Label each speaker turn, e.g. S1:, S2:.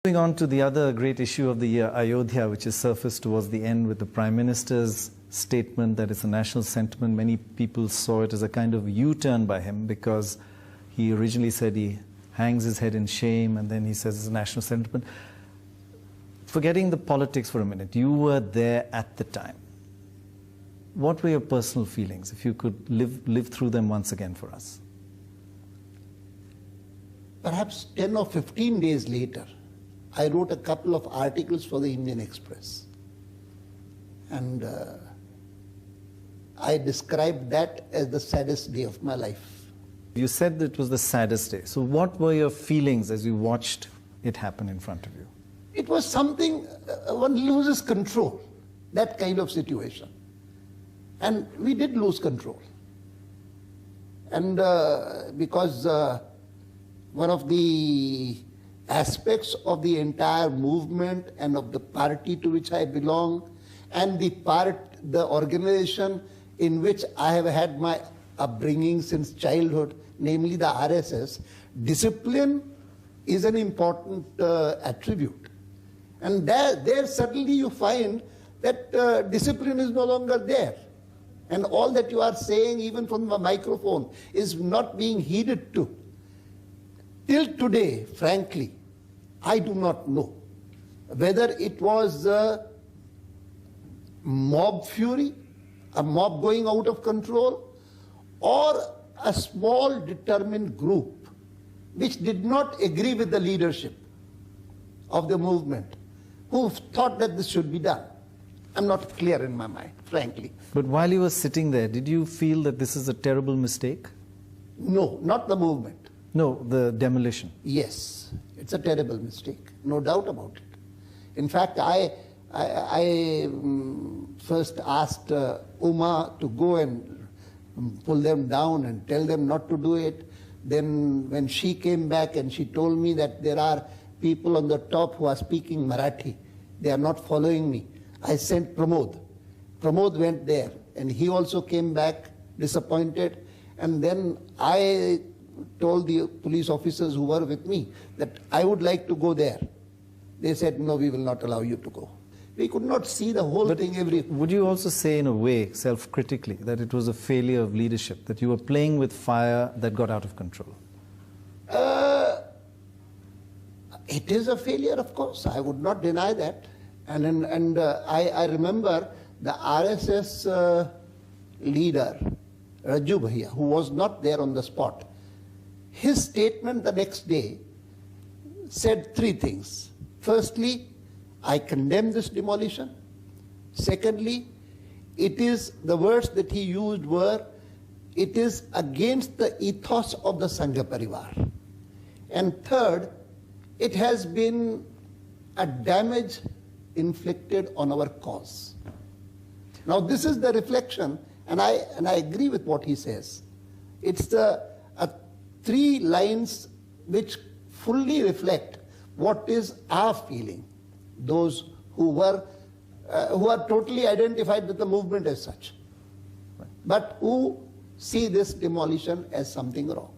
S1: Moving on to the other great issue of the year, Ayodhya, which is surfaced towards the end with the Prime Minister's statement that it's a national sentiment. Many people saw it as a kind of U-turn by him because he originally said he hangs his head in shame and then he says it's a national sentiment. Forgetting the politics for a minute, you were there at the time. What were your personal feelings, if you could live through them once again for us?
S2: Perhaps 10 or 15 days later, I wrote a couple of articles for the Indian Express. And I described that as the saddest day of my life.
S1: You said that it was the saddest day. So what were your feelings as you watched it happen in front of you?
S2: It was something, one loses control, that kind of situation. And we did lose control. And because one of the aspects of the entire movement and of the party to which I belong and the organization in which I have had my upbringing since childhood, namely the RSS, discipline is an important attribute. And there suddenly you find that discipline is no longer there. And all that you are saying, even from the microphone, is not being heeded to. Till today, frankly, I do not know whether it was mob fury, a mob going out of control, or a small determined group which did not agree with the leadership of the movement, who thought that this should be done. I'm not clear in my mind, frankly.
S1: But while you were sitting there, did you feel that this is a terrible mistake?
S2: No, not the movement.
S1: No, the demolition.
S2: Yes, it's a terrible mistake, no doubt about it. In fact, I first asked Uma to go and pull them down and tell them not to do it. Then when she came back and she told me that there are people on the top who are speaking Marathi, they are not following me, I sent Pramod. Pramod went there and he also came back disappointed. And then I told the police officers who were with me that I would like to go there. They said, no, we will not allow you to go. We could not see the whole thing.
S1: Would you also say in a way, self-critically, that it was a failure of leadership, that you were playing with fire that got out of control?
S2: It is a failure, of course. I would not deny that. And I remember the RSS leader, Raju Bhaiya, who was not there on the spot. His statement the next day said three things. Firstly, I condemn this demolition. Secondly, the words that he used were, it is against the ethos of the Sangha Parivar. And third, it has been a damage inflicted on our cause. Now this is the reflection, and I agree with what he says. It's three lines which fully reflect what is our feeling, those who are totally identified with the movement as such, but who see this demolition as something wrong.